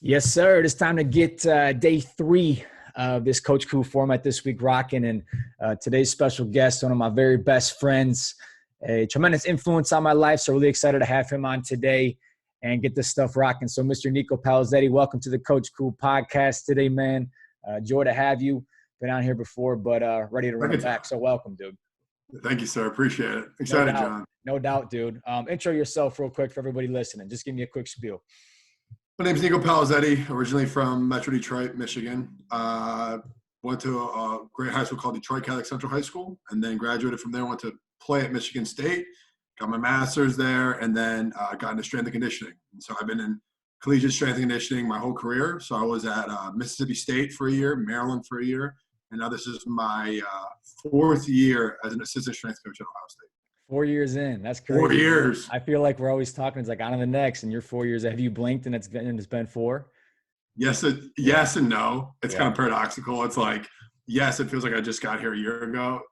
Yes, sir. It's time to get day 3 of this Coach Cool format this week rocking. And today's special guest, one of my very best friends, a tremendous influence on my life. So really excited to have him on today and get this stuff rocking. So Mr. Niko Palazeti, welcome to the Coach Cool podcast today, man. Joy to have you. Been on here before, but ready to run it back. So welcome, dude. Thank you, sir. Appreciate it. Excited, John. No doubt, dude. Intro yourself real quick for everybody listening. Just give me a quick spiel. My name's Niko Palazeti, originally from Metro Detroit, Michigan. Went to a great high school called Detroit Catholic Central High School, and then graduated from there. Went to play at Michigan State, got my master's there, and then got into strength and conditioning. And so I've been in collegiate strength and conditioning my whole career. So I was at Mississippi State for a year, Maryland for a year, and now this is my 4th year as an assistant strength coach at Ohio State. 4 years in. That's crazy. 4 years. I feel like we're always talking. It's like on to the next, and you're 4 years. Have you blinked and it's been 4? Yes and no. It's kind of paradoxical. It's like, yes, it feels like I just got here a year ago,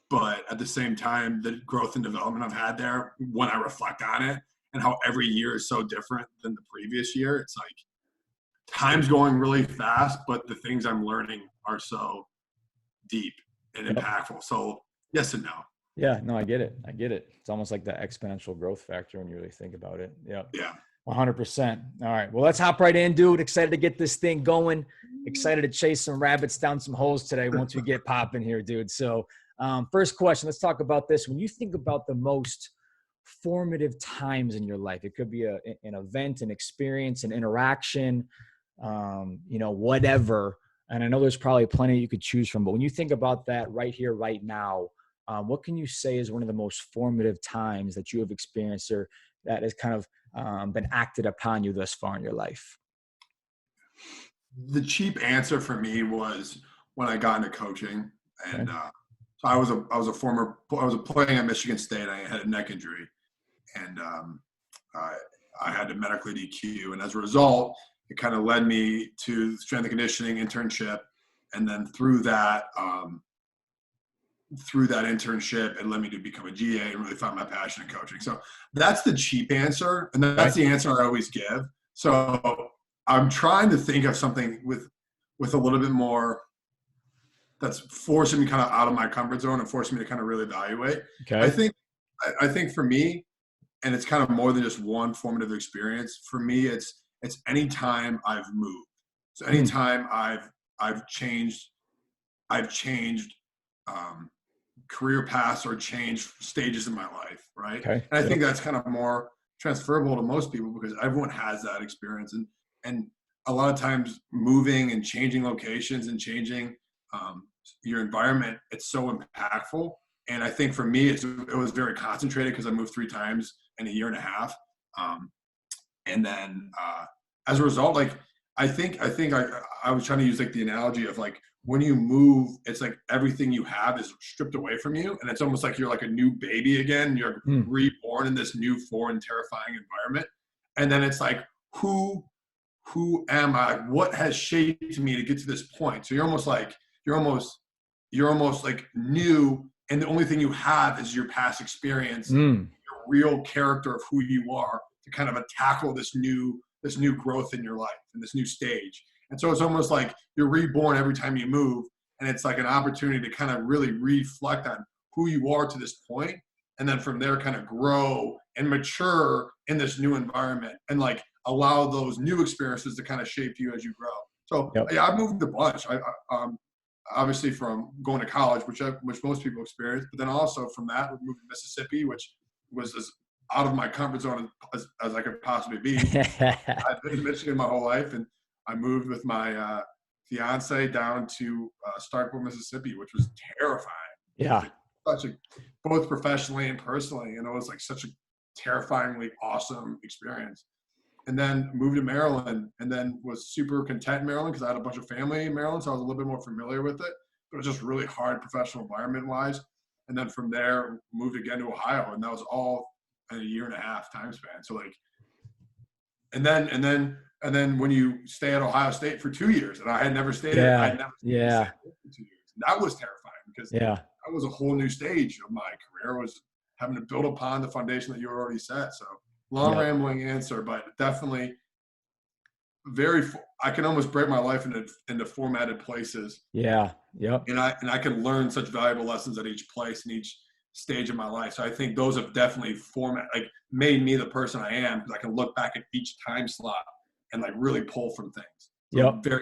but at the same time, the growth and development I've had there, when I reflect on it and how every year is so different than the previous year, it's like time's going really fast, but the things I'm learning are so deep and impactful. So yes and no. Yeah, no, I get it. It's almost like the exponential growth factor when you really think about it. Yeah. 100%. All right. Well, let's hop right in, dude. Excited to get this thing going. Excited to chase some rabbits down some holes today once we get popping here, dude. So first question, let's talk about this. When you think about the most formative times in your life, it could be an event, an experience, an interaction, whatever. And I know there's probably plenty you could choose from, but when you think about that right here, right now, what can you say is one of the most formative times that you have experienced or that has kind of been acted upon you thus far in your life? The cheap answer for me was when I got into coaching, and so I was playing at Michigan State. I had a neck injury, and I had to medically DQ, and as a result, it kind of led me to the strength and conditioning internship, and then through that internship, it led me to become a GA and really find my passion in coaching. So that's the cheap answer, and that's the answer I always give. So I'm trying to think of something with a little bit more that's forcing me kind of out of my comfort zone and forcing me to kind of really evaluate. Okay. I think for me, and it's kind of more than just one formative experience. For me, it's any time I've moved. So anytime I've changed career paths or changed stages in my life, right? Okay. And I think that's kind of more transferable to most people because everyone has that experience. And a lot of times moving and changing locations and changing your environment, it's so impactful. And I think for me, it was very concentrated because I moved 3 times in a year and a half. And then as a result, like, I think I was trying to use like the analogy of like, when you move, it's like everything you have is stripped away from you. And it's almost like you're like a new baby again. You're reborn in this new foreign, terrifying environment. And then it's like, who am I? What has shaped me to get to this point? So you're almost like new. And the only thing you have is your past experience, your real character of who you are to kind of tackle this new growth in your life and this new stage. And so it's almost like you're reborn every time you move. And it's like an opportunity to kind of really reflect on who you are to this point. And then from there kind of grow and mature in this new environment and like allow those new experiences to kind of shape you as you grow. So I've moved a bunch. I obviously from going to college, which most people experience, but then also from that, we moved to Mississippi, which was as out of my comfort zone as I could possibly be. I've been in Michigan my whole life, and I moved with my fiance down to Starkville, Mississippi, which was terrifying. Yeah. Both professionally and personally. And it was like such a terrifyingly awesome experience. And then moved to Maryland and then was super content in Maryland because I had a bunch of family in Maryland. So I was a little bit more familiar with it, but it was just really hard professional environment wise. And then from there moved again to Ohio, and that was all in a year and a half time span. So like, and then when you stay at Ohio State for 2 years, and I had never stayed there, I had never stayed there for 2 years. And that was terrifying because that was a whole new stage of my career, was having to build upon the foundation that you already set. So long rambling answer, but definitely I can almost break my life into formatted places. Yeah. Yep. And I can learn such valuable lessons at each place and each stage of my life. So I think those have definitely made me the person I am, because I can look back at each time slot and like really pull from things. So Yep.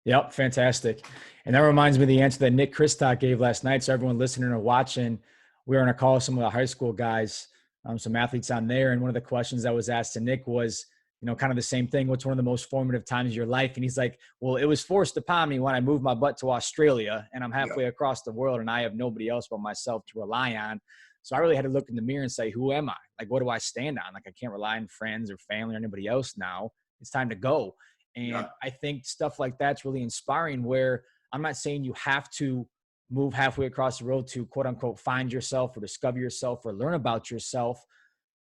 Yep. Fantastic. And that reminds me of the answer that Nick Kristock gave last night. So everyone listening or watching, we were on a call with some of the high school guys, some athletes on there. And one of the questions that was asked to Nick was, kind of the same thing. What's one of the most formative times of your life? And he's like, well, it was forced upon me when I moved my butt to Australia and I'm halfway across the world and I have nobody else but myself to rely on. So I really had to look in the mirror and say, who am I? Like, what do I stand on? Like, I can't rely on friends or family or anybody else now. It's time to go. And I think stuff like that's really inspiring, where I'm not saying you have to move halfway across the road to quote unquote find yourself or discover yourself or learn about yourself.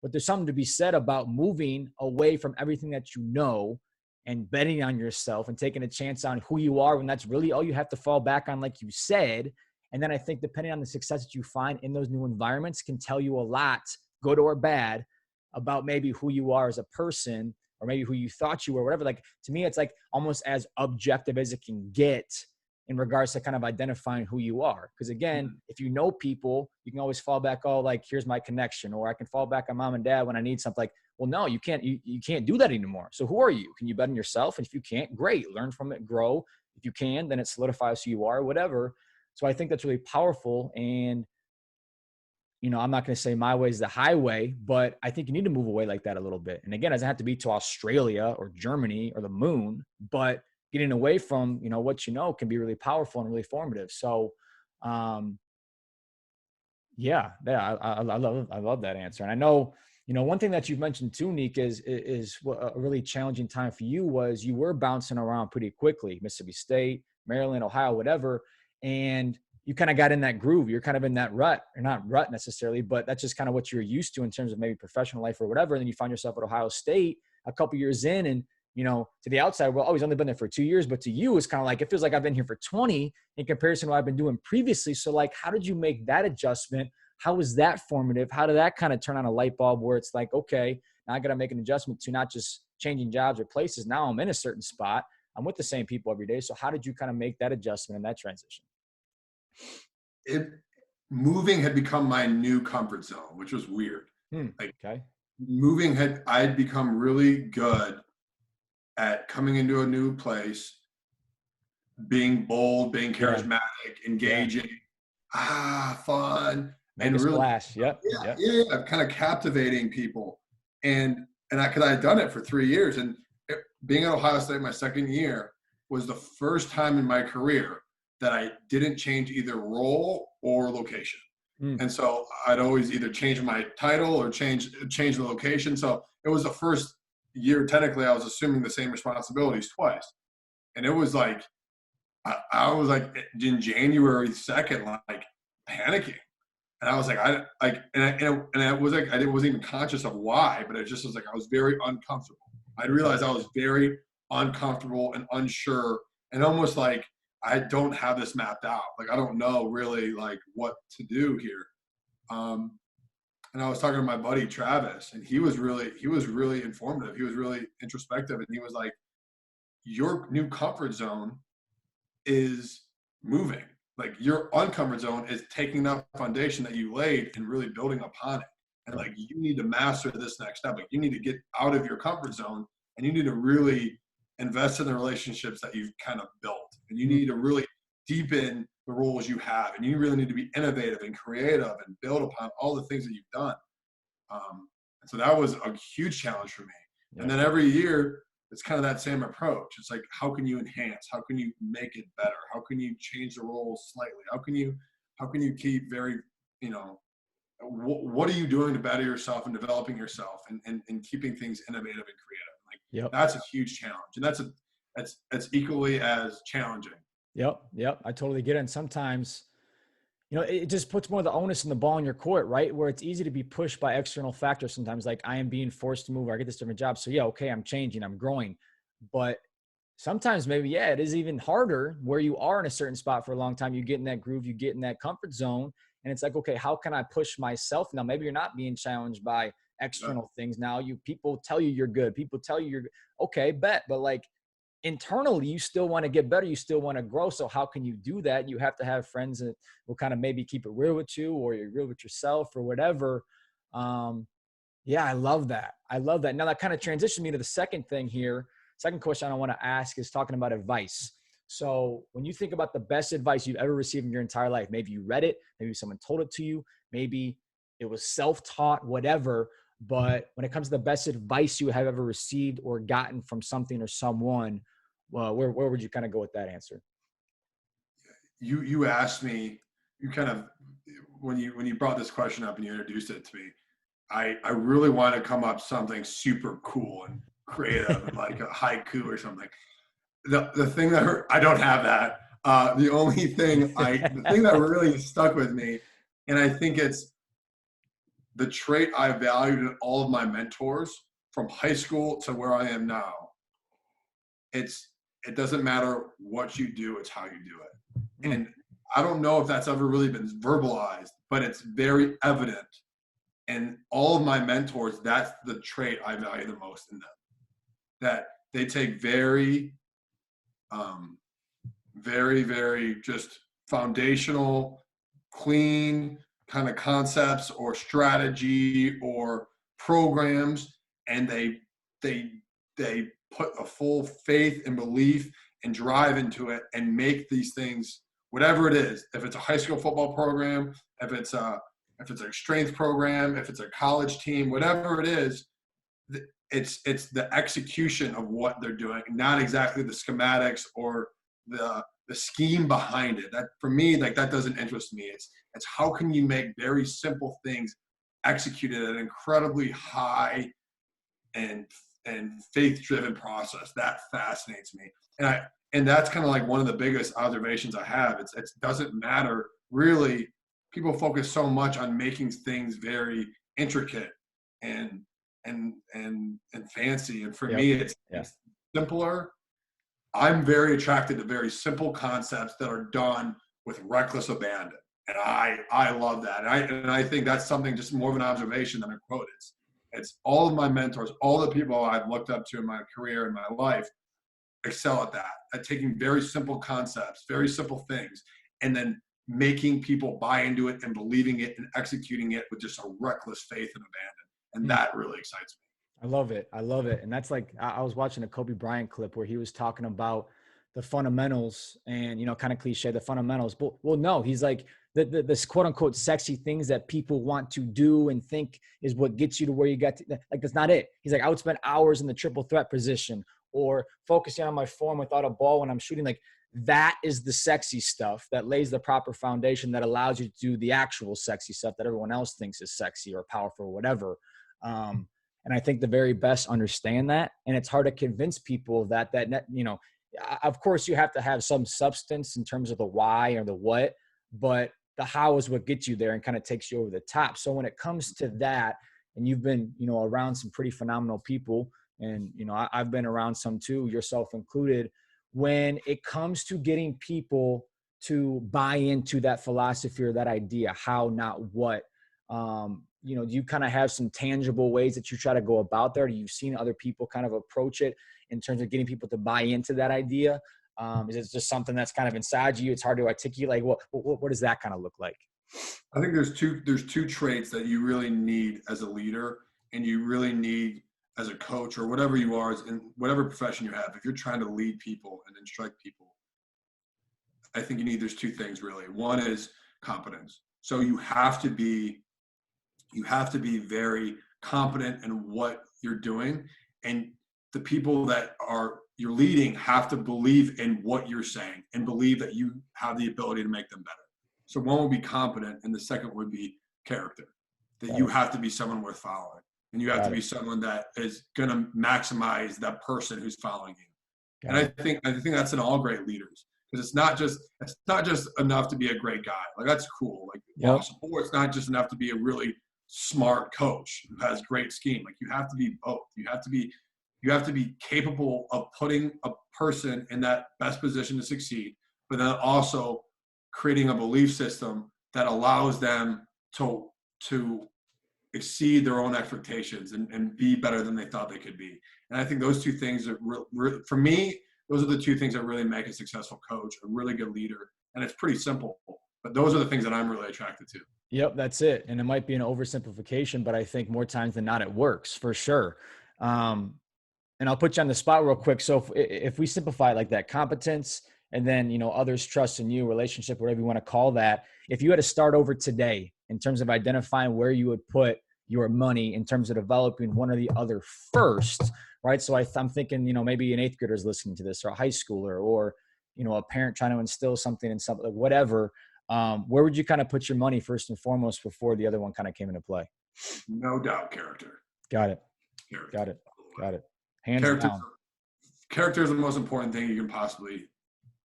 But there's something to be said about moving away from everything that you know and betting on yourself and taking a chance on who you are when that's really all you have to fall back on, like you said. And then I think depending on the success that you find in those new environments can tell you a lot, good or bad, about maybe who you are as a person or maybe who you thought you were, whatever. Like, to me, it's like almost as objective as it can get in regards to kind of identifying who you are. Because again, if you know people, you can always fall back, oh, like, here's my connection, or I can fall back on mom and dad when I need something. Like, well, no, you can't do that anymore. So who are you? Can you bet on yourself? And if you can't, great, learn from it, grow. If you can, then it solidifies who you are, whatever. So I think that's really powerful. And, I'm not going to say my way is the highway, but I think you need to move away like that a little bit. And again, it doesn't have to be to Australia or Germany or the moon, but getting away from, what can be really powerful and really formative. So, I love that answer. And I know, one thing that you've mentioned too, Niko, is a really challenging time for you was you were bouncing around pretty quickly, Mississippi State, Maryland, Ohio, whatever. And you kind of got in that groove. You're kind of in that rut, or not rut necessarily, but that's just kind of what you're used to in terms of maybe professional life or whatever. And then you find yourself at Ohio State a couple years in, and to the outside world, oh, he's only been there for 2 years, but to you, it's kind of like, it feels like I've been here for 20 in comparison to what I've been doing previously. So like, how did you make that adjustment? How was that formative? How did that kind of turn on a light bulb where it's like, okay, now I got to make an adjustment to not just changing jobs or places. Now I'm in a certain spot. I'm with the same people every day. So how did you kind of make that adjustment and that transition? Moving had become my new comfort zone, which was weird. Okay. I'd become really good at coming into a new place, being bold, being charismatic, engaging, fun, and really splash. Yep. Kind of captivating people. And I had done it for 3 years, and being at Ohio State my second year was the first time in my career that I didn't change either role or location. And so I'd always either change my title or change the location. So it was the first year, technically, I was assuming the same responsibilities twice. And it was like, I was like in January 2nd, like panicking. And I was like, I wasn't even conscious of why, but it just was like, I was very uncomfortable. I realized I was very uncomfortable and unsure, and almost like I don't have this mapped out. Like, I don't know really like what to do here. And I was talking to my buddy Travis, and he was really informative. He was really introspective, and he was like, your new comfort zone is moving. Like, your uncomfort zone is taking that foundation that you laid and really building upon it. And like, you need to master this next step. Like, you need to get out of your comfort zone, and you need to really invest in the relationships that you've kind of built. And you need to really deepen the roles you have. And you really need to be innovative and creative and build upon all the things that you've done. And so that was a huge challenge for me. Yeah. And then every year, it's kind of that same approach. It's like, how can you enhance? How can you make it better? How can you change the roles slightly? How can you keep very, what are you doing to better yourself and developing yourself and keeping things innovative and creative? Like, that's a huge challenge. And that's equally as challenging. Yep. I totally get it. And sometimes, it just puts more of the onus in the ball in your court, right? Where it's easy to be pushed by external factors sometimes, like I am being forced to move, or I get this different job. So okay, I'm changing, I'm growing. But sometimes maybe, it is even harder where you are in a certain spot for a long time. You get in that groove, you get in that comfort zone. And it's like, okay, how can I push myself? Now, maybe you're not being challenged by external things. Now people tell you you're good. People tell you you're okay, bet. But like internally, you still want to get better. You still want to grow. So how can you do that? You have to have friends that will kind of maybe keep it real with you, or you're real with yourself or whatever. Yeah, I love that. I love that. Now that kind of transitioned me to the second thing here. Second question I want to ask is talking about advice. So when you think about the best advice you've ever received in your entire life, maybe you read it, maybe someone told it to you, maybe it was self-taught, whatever. But when it comes to the best advice you have ever received or gotten from something or someone, well, where would you kind of go with that answer? You asked me, you kind of, when you brought this question up and you introduced it to me, I really want to come up something super cool and creative and like a haiku or something. The thing that I don't have that. The only thing the thing that really stuck with me, and I think it's the trait I valued in all of my mentors from high school to where I am now. It doesn't matter what you do, it's how you do it. And I don't know if that's ever really been verbalized, but it's very evident. And all of my mentors, that's the trait I value the most in them. That they take very, very just foundational, clean kind of concepts or strategy or programs, and they put a full faith and belief and drive into it and make these things, whatever it is. If it's a high school football program, if it's a strength program, if it's a college team, whatever it is, it's the execution of what they're doing, not exactly the schematics or the scheme behind it. That for me, like that doesn't interest me. It's how can you make very simple things executed at an incredibly high and faith-driven process. That fascinates me. And that's kind of like one of the biggest observations I have. It doesn't matter really. People focus so much on making things very intricate and fancy. And for me, it's simpler. I'm very attracted to very simple concepts that are done with reckless abandon. And I love that. And I think that's something just more of an observation than a quote. It's all of my mentors, all the people I've looked up to in my career, in my life, excel at that, at taking very simple concepts, very simple things, and then making people buy into it and believing it and executing it with just a reckless faith and abandon. And that really excites me. I love it. I love it. And that's like, I was watching a Kobe Bryant clip where he was talking about the fundamentals and, you know, kind of cliche, the fundamentals. But well, no, he's like this quote unquote sexy things that people want to do and think is what gets you to where you got to. Like, that's not it. He's like, I would spend hours in the triple threat position or focusing on my form without a ball when I'm shooting. Like, that is the sexy stuff that lays the proper foundation that allows you to do the actual sexy stuff that everyone else thinks is sexy or powerful or whatever. And I think the very best understand that. And it's hard to convince people that, you know, of course you have to have some substance in terms of the why or the what, but the how is what gets you there and kind of takes you over the top. So when it comes to that, and you've been, you know, around some pretty phenomenal people, and, you know, I've been around some too, yourself included, when it comes to getting people to buy into that philosophy or that idea, how, not what, you know, do you kind of have some tangible ways that you try to go about there? Do you seen other people kind of approach it in terms of getting people to buy into that idea? Is it just something that's kind of inside you? It's hard to articulate. What does that kind of look like? I think there's two traits that you really need as a leader, and you really need as a coach or whatever you are, in whatever profession you have. If you're trying to lead people and instruct people, I think there's two things really. One is competence. So you have to be very competent in what you're doing, and the people that you're leading have to believe in what you're saying and believe that you have the ability to make them better. So one would be competent, and the second would be character. That you have to be someone worth following, and you have to be someone that is going to maximize that person who's following you. And I think that's in all great leaders, because it's not just enough to be a great guy. Like, that's cool. Like, awesome. Or it's not just enough to be a really smart coach who has great scheme. Like, you have to be both. You have to be capable of putting a person in that best position to succeed, but then also creating a belief system that allows them to exceed their own expectations and be better than they thought they could be. And I think those two things are for me, those are the two things that really make a successful coach, a really good leader. And it's pretty simple, but those are the things that I'm really attracted to. Yep, that's it. And it might be an oversimplification, but I think more times than not, it works for sure. And I'll put you on the spot real quick. So if we simplify it like that, competence, and then, you know, others trust in you, relationship, whatever you want to call that. If you had to start over today in terms of identifying where you would put your money in terms of developing one or the other first, right? So I'm thinking, you know, maybe an eighth grader is listening to this, or a high schooler, or, you know, a parent trying to instill something in something, like whatever. Where would you kind of put your money first and foremost before the other one kind of came into play? No doubt, character. Got it. Character. Got it. Got it. Hands down. Character is the most important thing you can possibly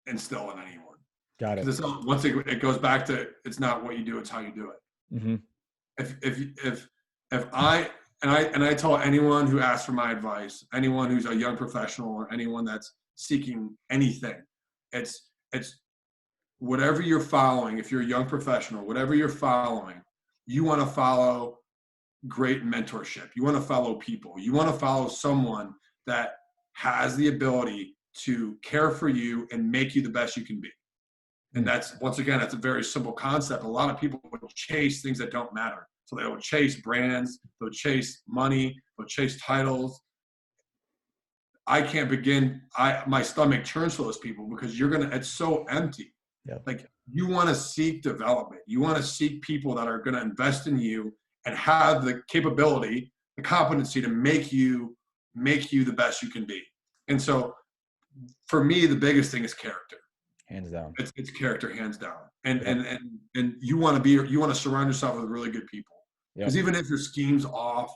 instill in anyone. Got it. Once it goes back to, it's not what you do, it's how you do it. Mm-hmm. If I tell anyone who asks for my advice, anyone who's a young professional or anyone that's seeking anything, it's whatever you're following. If you're a young professional, whatever you're following, you want to follow great mentorship. You want to follow people. You want to follow someone that has the ability to care for you and make you the best you can be. And that's, once again, that's a very simple concept. A lot of people will chase things that don't matter. So they will chase brands, they'll chase money, they'll chase titles. I can't begin, my stomach turns to those people because it's so empty. Yep. Like, you want to seek development. You want to seek people that are going to invest in you and have the capability, the competency to make you the best you can be. And so for me, the biggest thing is character. Hands down. It's character, hands down. And you want to surround yourself with really good people. Because even if your scheme's off,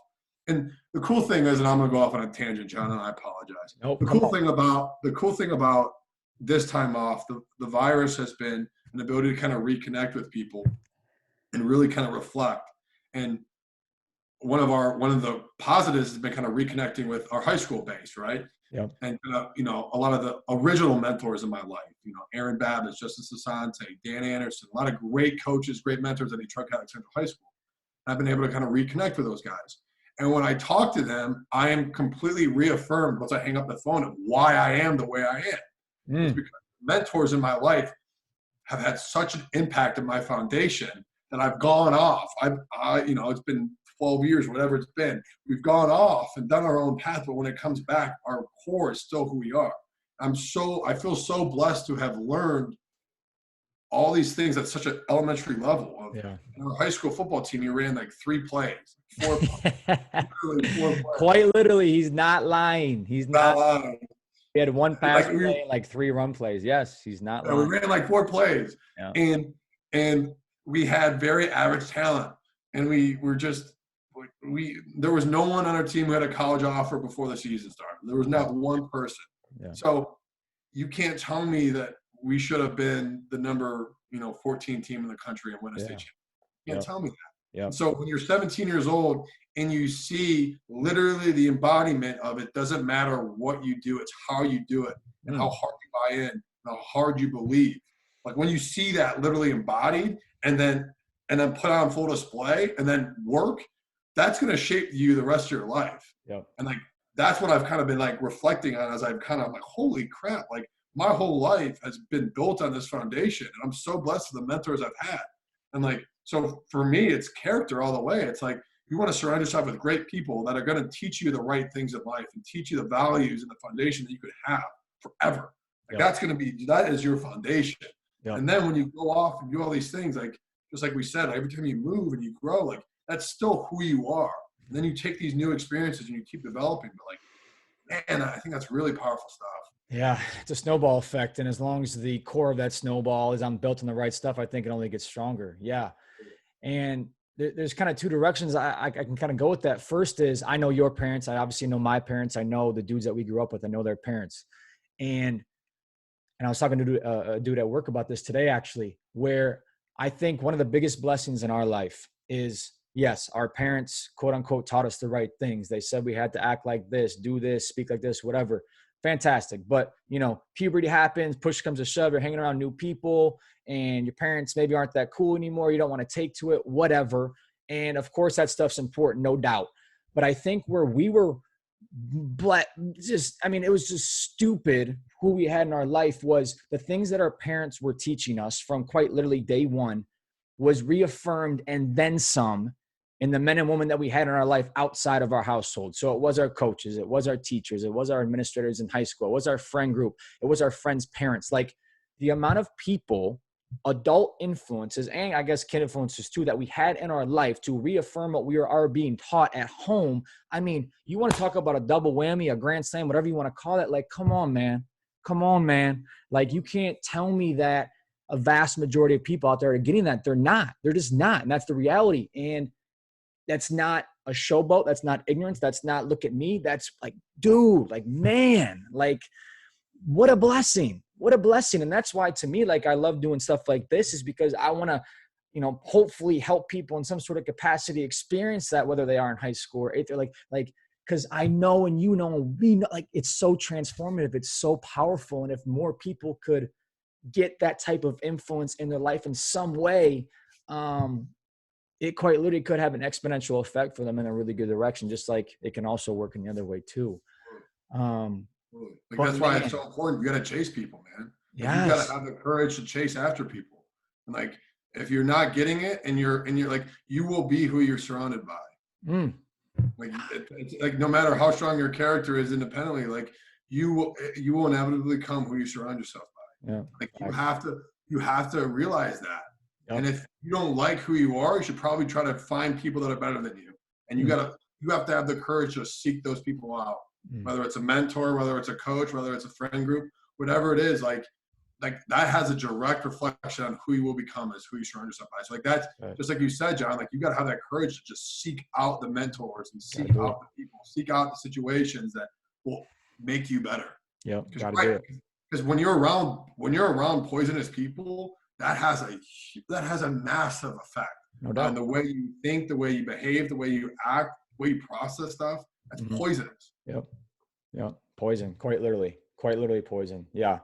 and the cool thing is, and I'm going to go off on a tangent, John, and I apologize. Nope, the cool thing about this time off, the virus has been an ability to kind of reconnect with people and really kind of reflect. And one of the positives has been kind of reconnecting with our high school base, right? Yep. And you know, a lot of the original mentors in my life, you know, Aaron Babbage, Justice Asante, Dan Anderson, a lot of great coaches, great mentors at Detroit Catholic Central High School. I've been able to kind of reconnect with those guys. And when I talk to them, I am completely reaffirmed once I hang up the phone of why I am the way I am. It's because mentors in my life have had such an impact on my foundation that I've gone off. You know, it's been 12 years, whatever it's been. We've gone off and done our own path, but when it comes back, our core is still who we are. I feel so blessed to have learned all these things at such an elementary level. In our high school football team, you ran like 3 plays, 4 plays. Literally 4 plays. Quite literally, he's not lying. He's not lying. He had 1 pass play and like 3 run plays. Yes, he's not lying. We ran like 4 plays. Yeah. And we had very average talent. And there was no one on our team who had a college offer before the season started. There was not one person. Yeah. So you can't tell me that we should have been the number, 14 team in the country and win a state championship. You can't tell me that. Yeah. So when you're 17 years old and you see literally the embodiment of it, doesn't matter what you do, it's how you do it and how hard you buy in, how hard you believe. Like when you see that literally embodied and then put on full display and then work, that's going to shape you the rest of your life. Yep. And like, that's what I've kind of been like reflecting on as I've kind of like, holy crap, like my whole life has been built on this foundation. And I'm so blessed with the mentors I've had. And like, so for me, it's character all the way. It's like, you want to surround yourself with great people that are going to teach you the right things in life and teach you the values and the foundation that you could have forever. Like that is your foundation. Yep. And then when you go off and do all these things, like, just like we said, every time you move and you grow, like that's still who you are. And then you take these new experiences and you keep developing. But like, man, I think that's really powerful stuff. Yeah, it's a snowball effect. And as long as the core of that snowball is built on the right stuff, I think it only gets stronger. Yeah. And there's kind of 2 directions I can kind of go with that. First is, I know your parents. I obviously know my parents. I know the dudes that we grew up with. I know their parents. And I was talking to a dude at work about this today, actually, where I think one of the biggest blessings in our life is, yes, our parents, quote unquote, taught us the right things. They said we had to act like this, do this, speak like this, whatever. Fantastic. But, puberty happens, push comes to shove, you're hanging around new people and your parents maybe aren't that cool anymore. You don't want to take to it, whatever. And of course that stuff's important, no doubt. But I think where we were it was just stupid who we had in our life was the things that our parents were teaching us from quite literally day one was reaffirmed and then some in the men and women that we had in our life outside of our household. So it was our coaches, it was our teachers, it was our administrators in high school, it was our friend group, it was our friends' parents. Like the amount of people, adult influences, and I guess kid influences too, that we had in our life to reaffirm what we are being taught at home. I mean, you want to talk about a double whammy, a grand slam, whatever you want to call it. Like, come on, man. Like, you can't tell me that a vast majority of people out there are getting that. They're not. They're just not. And that's the reality. And that's not a showboat. That's not ignorance. That's not look at me. That's like, dude, like, man, like, what a blessing. What a blessing. And that's why, to me, like, I love doing stuff like this, is because I want to, hopefully help people in some sort of capacity experience that, whether they are in high school or eighth, or like, because I know, and we know, like, it's so transformative. It's so powerful. And if more people could get that type of influence in their life in some way, it quite literally could have an exponential effect for them in a really good direction, just like it can also work in the other way too. That's why it's so important. You got to chase people, man. Yes. You got to have the courage to chase after people. And like, if you're not getting it, and you're like, you will be who you're surrounded by. Like, it's like, no matter how strong your character is independently, like you will inevitably become who you surround yourself by. Yeah. Like you have to realize that. Yep. And if you don't like who you are, you should probably try to find people that are better than you. And you have to have the courage to seek those people out. Whether it's a mentor, whether it's a coach, whether it's a friend group, whatever it is, like that has a direct reflection on who you will become as who you surround yourself by. So like, that's right. Just like you said, John, like you got to have that courage to just seek out the mentors and seek out the people, seek out the situations that will make you better. Yeah. Because when you're around poisonous people, that has a massive effect on the way you think, the way you behave, the way you act, the way you process stuff. That's poisonous. Yep. Poison. Quite literally poison. Yeah.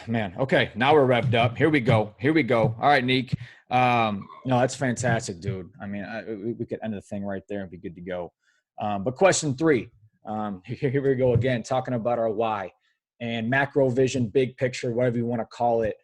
Man. Okay. Now we're revved up. Here we go. All right, Nick. No, that's fantastic, dude. I mean, we could end the thing right there and be good to go. But question 3, here we go again, talking about our why and macro vision, big picture, whatever you want to call it.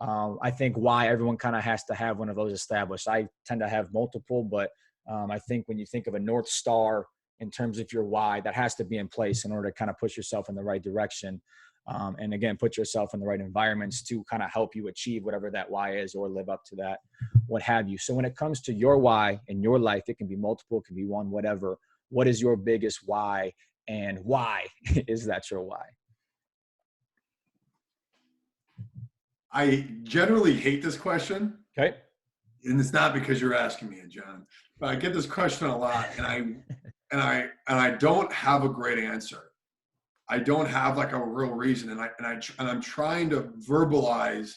I think why everyone kind of has to have one of those established. I tend to have multiple, but I think when you think of a North Star in terms of your why, that has to be in place in order to kind of push yourself in the right direction. And again, put yourself in the right environments to kind of help you achieve whatever that why is, or live up to that, what have you. So when it comes to your why in your life, it can be multiple, it can be one, whatever. What is your biggest why, and why is that your why? I generally hate this question. Okay. And it's not because you're asking me, John, but I get this question a lot, and I don't have a great answer. I don't have like a real reason, and I'm trying to verbalize.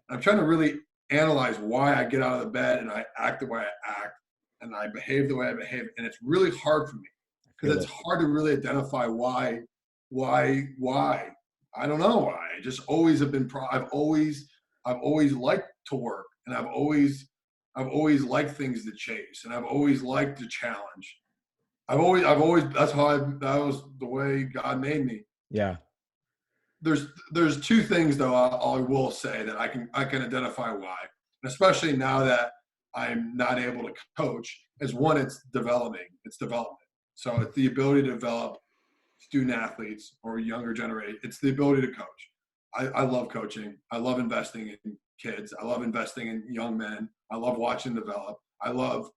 I'm trying to really analyze why I get out of the bed and I act the way I act and I behave the way I behave, and it's really hard for me because it's hard to really identify why. I don't know why. I just always have been. I've always liked to work, and I've always liked things to chase, and I've always liked to challenge. I've always that was the way God made me. Yeah. There's 2 things though I will say that I can identify why, and especially now that I'm not able to coach. Is one, it's development. So it's the ability to develop student athletes or younger generation. It's the ability to coach. I love coaching. I love investing in kids. I love investing in young men. I love watching develop. I love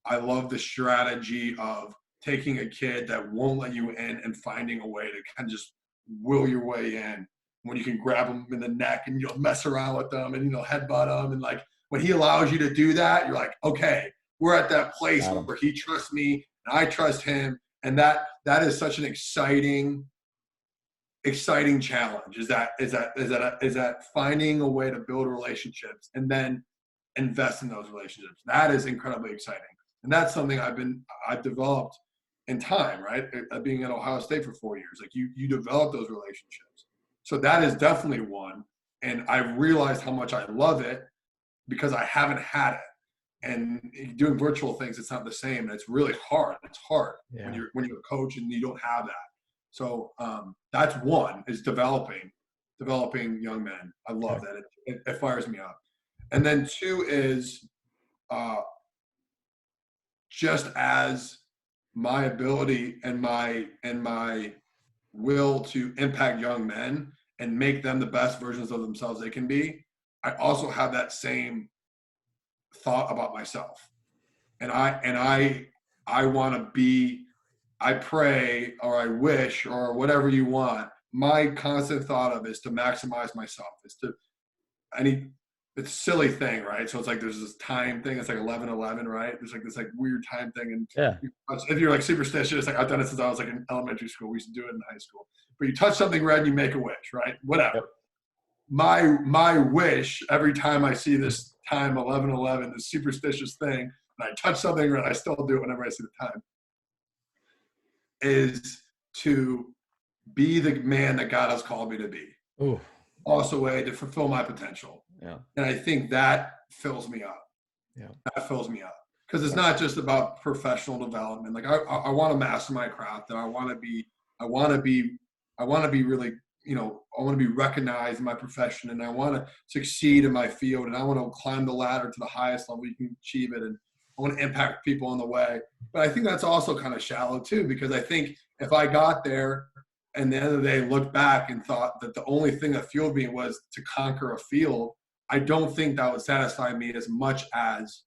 the strategy of taking a kid that won't let you in and finding a way to kind of just will your way in, when you can grab them in the neck and mess around with them and headbutt them, and like when he allows you to do that, you're like, okay, we're at that place where he trusts me and I trust him, and that is such an exciting challenge. Is that finding a way to build relationships and then invest in those relationships. That is incredibly exciting, and that's something I've developed in time, right? Being at Ohio State for 4 years, like you develop those relationships. So that is definitely one. And I've realized how much I love it because I haven't had it. and doing virtual things, it's not the same. And it's really hard. It's hard when you're a coach and you don't have that. So that's one, is developing young men. I love that. It fires me up. And then two is just as my ability and my will to impact young men and make them the best versions of themselves they can be, I also have that same thought about myself. And I want to be, I pray or I wish or whatever you want, my constant thought of is to maximize myself. It's a silly thing, right? So it's like there's this time thing. It's like 11/11, right? There's like this like weird time thing. And if you're like superstitious, like I've done it since I was like in elementary school. We used to do it in high school. But you touch something red, you make a wish, right? Whatever. Yep. My wish every time I see this time 11/11, this superstitious thing, and I touch something red, I still do it whenever I see the time, is to be the man that God has called me to be. Ooh. Also a way to fulfill my potential. Yeah. And I think that fills me up. Yeah. That fills me up. Because it's not just about professional development. Like I want to master my craft, and I want to be really, you know, I want to be recognized in my profession, and I want to succeed in my field, and I want to climb the ladder to the highest level you can achieve it, and I want to impact people on the way. But I think that's also kind of shallow too, because I think if I got there and the end of the day looked back and thought that the only thing that fueled me was to conquer a field, I don't think that would satisfy me as much as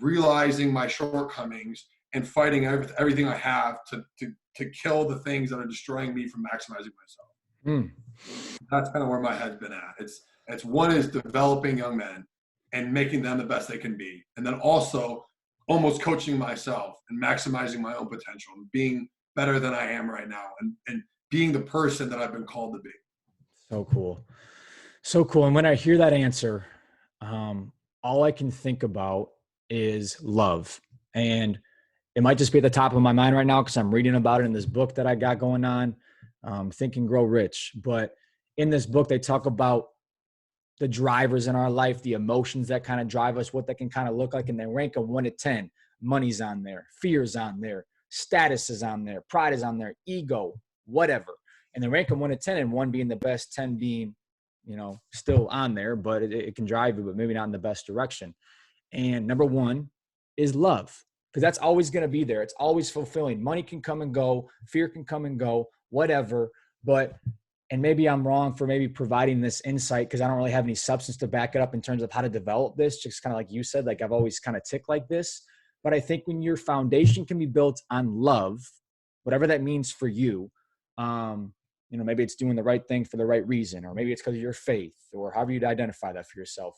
realizing my shortcomings and fighting everything I have to kill the things that are destroying me from maximizing myself. That's kind of where my head's been at. It's one is developing young men and making them the best they can be. And then also almost coaching myself and maximizing my own potential and being better than I am right now and being the person that I've been called to be. So cool. So cool. And when I hear that answer, all I can think about is love. And it might just be at the top of my mind right now because I'm reading about it in this book that I got going on, Think and Grow Rich. But in this book, they talk about the drivers in our life, the emotions that kind of drive us, what that can kind of look like. And they rank them 1 to 10. Money's on there. Fear's on there. Status is on there. Pride is on there. Ego, whatever. And they rank them 1 to 10, and 1 being the best, 10 being, you know, still on there, but it can drive you, but maybe not in the best direction. And number 1 is love, because that's always going to be there. It's always fulfilling. Money can come and go. Fear can come and go, whatever. But, and maybe I'm wrong for maybe providing this insight because I don't really have any substance to back it up in terms of how to develop this, just kind of like you said, like I've always kind of ticked like this. But I think when your foundation can be built on love, whatever that means for you, you know, maybe it's doing the right thing for the right reason, or maybe it's because of your faith, or however you'd identify that for yourself.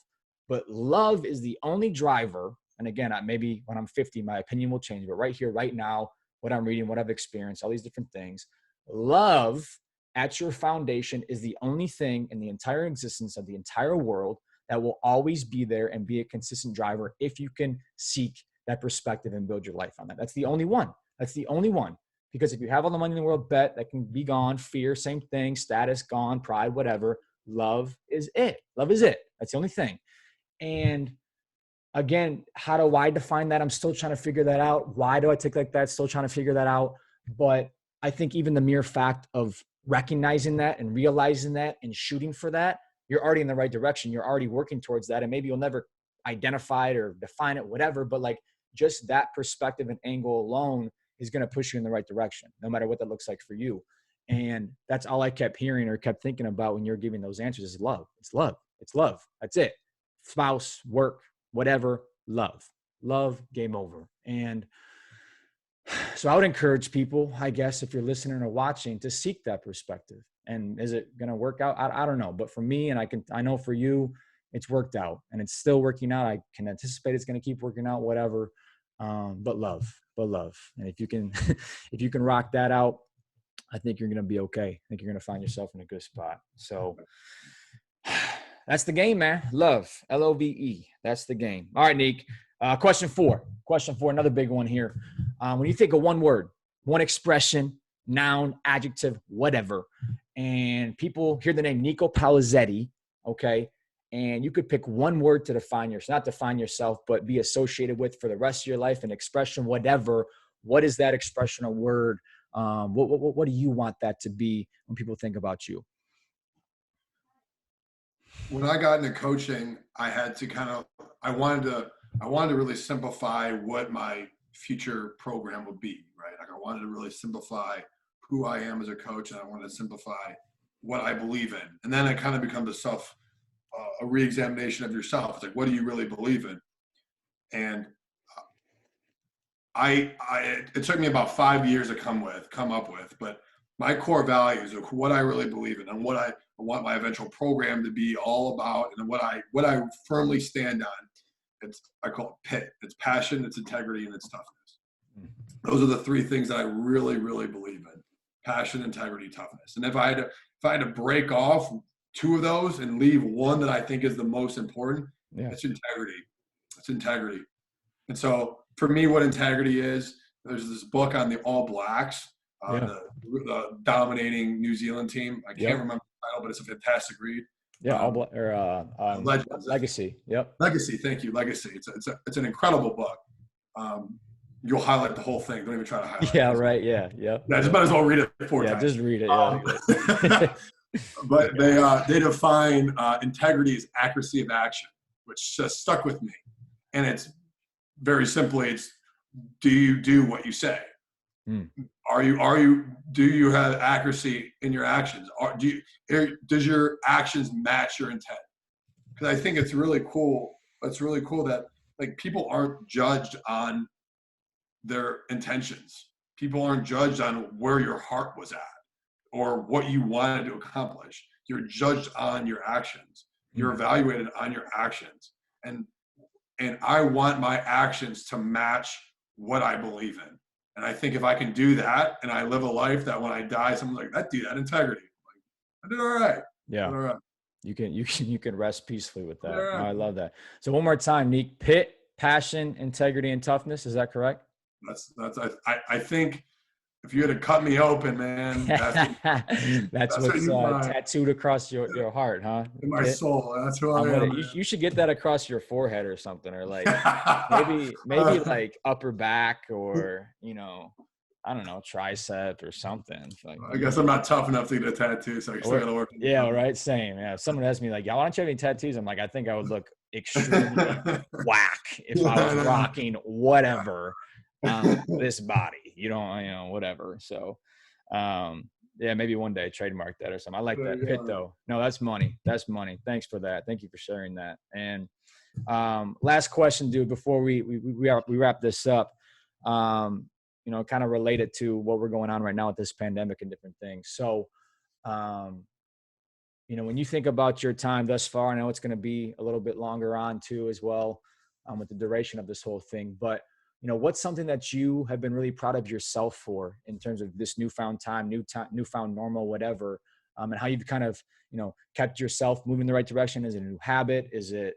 But love is the only driver. And again, maybe when I'm 50, my opinion will change. But right here, right now, what I'm reading, what I've experienced, all these different things, love at your foundation is the only thing in the entire existence of the entire world that will always be there and be a consistent driver if you can seek that perspective and build your life on that. That's the only one. That's the only one. Because if you have all the money in the world, bet that can be gone. Fear, same thing. Status, gone. Pride, whatever. Love is it. Love is it. That's the only thing. And again, how do I define that? I'm still trying to figure that out. Why do I take like that? Still trying to figure that out. But I think even the mere fact of recognizing that and realizing that and shooting for that, you're already in the right direction. You're already working towards that. And maybe you'll never identify it or define it, whatever. But like just that perspective and angle alone is going to push you in the right direction, no matter what that looks like for you. And that's all I kept hearing or kept thinking about when you're giving those answers is love. It's love. It's love. That's it. Spouse, work, whatever, love. Love, game over. And so I would encourage people, I guess, if you're listening or watching, to seek that perspective. And is it going to work out? I don't know. But for me, and I know for you, it's worked out and it's still working out. I can anticipate it's going to keep working out, whatever. But love. And if you can rock that out, I think you're going to be okay. I think you're going to find yourself in a good spot. So that's the game, man. Love, L-O-V-E. That's the game. All right, Nick. Question four, another big one here. When you think of one word, one expression, noun, adjective, whatever, and people hear the name Niko Palazeti, okay, and you could pick one word to define yourself, not define yourself, but be associated with for the rest of your life, an expression, whatever, what is that expression or word? What do you want that to be when people think about you? When I got into coaching, I had to I wanted to really simplify what my future program would be, right? Like I wanted to really simplify who I am as a coach, and I wanted to simplify what I believe in. And then it kind of becomes a re-examination of yourself. It's like, what do you really believe in? And it took me about 5 years to come up with, but my core values of what I really believe in and what I want my eventual program to be all about, and what I firmly stand on. I call it PIT. It's passion, it's integrity, and it's toughness. Those are the three things that I really, really believe in: passion, integrity, toughness. And if I had to break off two of those and leave one that I think is the most important, it's integrity. It's integrity. And so for me, what integrity is, there's this book on the All Blacks, the dominating New Zealand team. I can't remember the title, but it's a fantastic read. Legacy. Yep. Legacy. Thank you. Legacy. It's an incredible book. You'll highlight the whole thing. Don't even try to highlight. Yeah. It. Right. Yeah. Yep. Yeah. Just might as well read it 4 times. Yeah. Just read it. Yeah. But they define integrity as accuracy of action, which just stuck with me. And it's very simply, it's, do you do what you say? Do you have accuracy in your actions? Does your actions match your intent? Because I think it's really cool. It's really cool that like people aren't judged on their intentions. People aren't judged on where your heart was at or what you wanted to accomplish. You're judged on your actions. You're evaluated on your actions. And I want my actions to match what I believe in. And I think if I can do that and I live a life that when I die, someone's like, that dude had integrity. I'm like, I did all right. Yeah. All right. You can rest peacefully with that. Yeah. I love that. So one more time, Nick: PIT, passion, integrity, and toughness. Is that correct? I think if you had to cut me open, man, that's what's tattooed across your heart, huh? In my soul. That's who I am. You should get that across your forehead or something, or like maybe like upper back, or I don't know, tricep or something. Like, I guess I'm not tough enough to get a tattoo, so I still gotta work. Yeah, right. Same. Yeah. If someone asks me like, "Yeah, why don't you have any tattoos?" I'm like, I think I would look extremely whack if I was rocking whatever this body. Whatever. So, maybe one day trademark that or something. I like that PIT though. No, that's money. That's money. Thanks for that. Thank you for sharing that. And last question, dude, before we wrap this up. Kind of related to what we're going on right now with this pandemic and different things. So, when you think about your time thus far, I know it's going to be a little bit longer on too, as well, with the duration of this whole thing. But, what's something that you have been really proud of yourself for in terms of this newfound time, newfound normal, whatever, and how you've kind of, kept yourself moving in the right direction? Is it a new habit? Is it,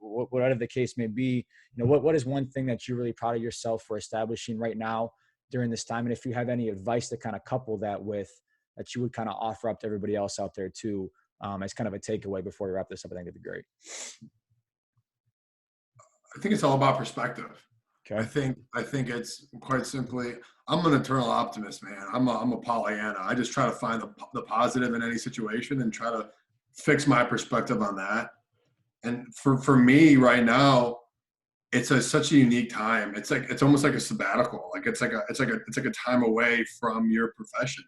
whatever the case may be, what is one thing that you're really proud of yourself for establishing right now during this time? And if you have any advice to kind of couple that with, that you would kind of offer up to everybody else out there too, as kind of a takeaway before we wrap this up, I think it'd be great. I think it's all about perspective. Okay. I think it's quite simply, I'm an eternal optimist, man. I'm a Pollyanna. I just try to find the positive in any situation and try to fix my perspective on that. And for me right now, it's such a unique time. It's almost like a sabbatical. Like it's like a time away from your profession.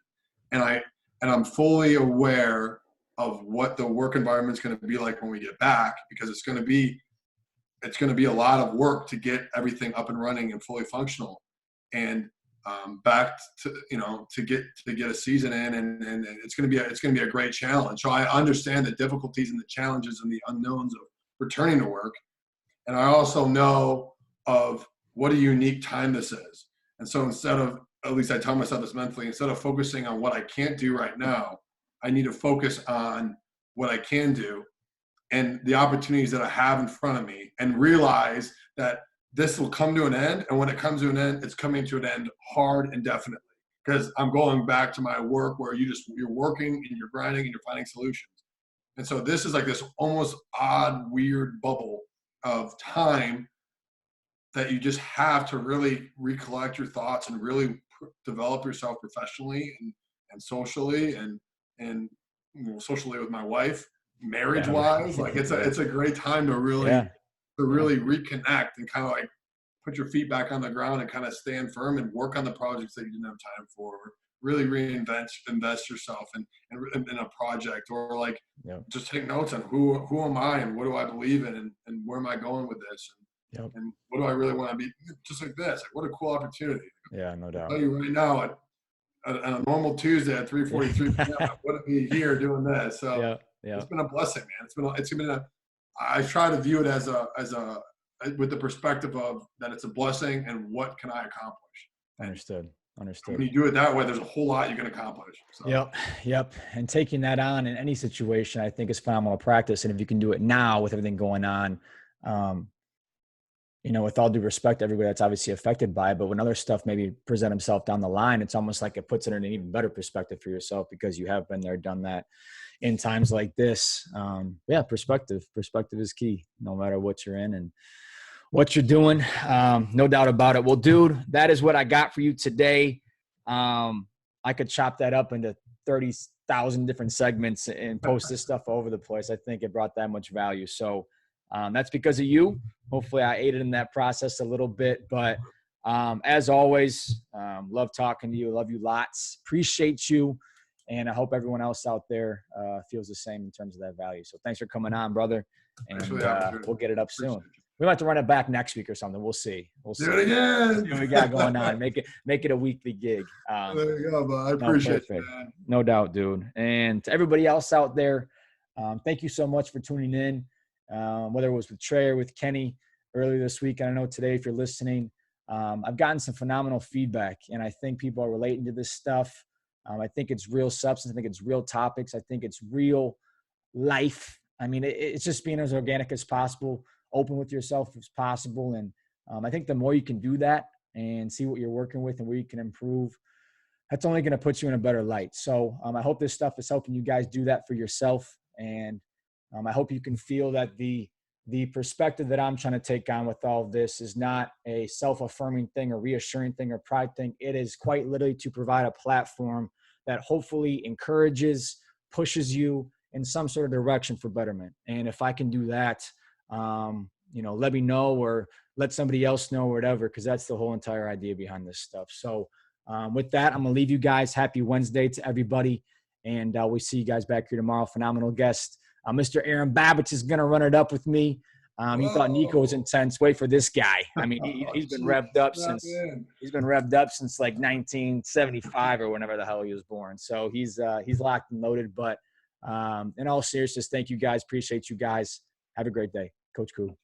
And I'm fully aware of what the work environment is going to be like when we get back, because it's going to be a lot of work to get everything up and running and fully functional, and back to get a season in, and it's going to be a great challenge. So I understand the difficulties and the challenges and the unknowns of returning to work. And I also know of what a unique time this is. And so instead of, at least I tell myself this mentally, instead of focusing on what I can't do right now, I need to focus on what I can do and the opportunities that I have in front of me, and realize that this will come to an end. And when it comes to an end, it's coming to an end hard and definitely, because I'm going back to my work where you're working and you're grinding and you're finding solutions. And so this is like this almost odd, weird bubble of time that you just have to really recollect your thoughts and really develop yourself professionally and socially and socially with my wife, marriage wise. Like it's a great time to really reconnect and kind of like put your feet back on the ground and kind of stand firm and work on the projects that you didn't have time for. Really invest yourself in a project, or like just take notes on who am I and what do I believe in, and where am I going with this, and what do I really want to be, just like this. Like, what a cool opportunity. Yeah, no doubt. I'll tell you right now, on a normal Tuesday at 3:43 p.m., I wouldn't be here doing this. So it's been a blessing, man. It's been I try to view it as a with the perspective of that it's a blessing and what can I accomplish. Understood. When you do it that way, there's a whole lot you can accomplish. So. Yep. And taking that on in any situation, I think is phenomenal practice. And if you can do it now with everything going on, with all due respect to everybody that's obviously affected by it, but when other stuff maybe present himself down the line, it's almost like it puts it in an even better perspective for yourself, because you have been there, done that in times like this. Perspective is key, no matter what you're in and what you're doing. No doubt about it. Well, dude, that is what I got for you today. I could chop that up into 30,000 different segments and post this stuff all over the place. I think it brought that much value. So that's because of you. Hopefully I aided in that process a little bit, but as always, love talking to you. Love you lots. Appreciate you. And I hope everyone else out there feels the same in terms of that value. So thanks for coming on, brother. And we'll get it up soon. We might have to run it back next week or something. We'll see. Do it again. See what we got going on. Make it a weekly gig. There you go, bud. I appreciate it, man. No doubt, dude. And to everybody else out there, thank you so much for tuning in. Whether it was with Trey or with Kenny earlier this week, and I know today, if you're listening, I've gotten some phenomenal feedback, and I think people are relating to this stuff. I think it's real substance. I think it's real topics. I think it's real life. I mean, it's just being as organic as possible, open with yourself as possible. And I think the more you can do that and see what you're working with and where you can improve, that's only going to put you in a better light. So I hope this stuff is helping you guys do that for yourself. And I hope you can feel that the perspective that I'm trying to take on with all of this is not a self-affirming thing or reassuring thing or pride thing. It is quite literally to provide a platform that hopefully encourages, pushes you in some sort of direction for betterment. And if I can do that, let me know or let somebody else know or whatever, because that's the whole entire idea behind this stuff. So with that, I'm going to leave you guys. Happy Wednesday to everybody. And we'll see you guys back here tomorrow. Phenomenal guest. Mr. Aaron Babich is going to run it up with me. You thought Niko was intense. Wait for this guy. I mean, he's been revved up since like 1975 or whenever the hell he was born. So he's locked and loaded. But in all seriousness, thank you guys. Appreciate you guys. Have a great day. Coach Koo.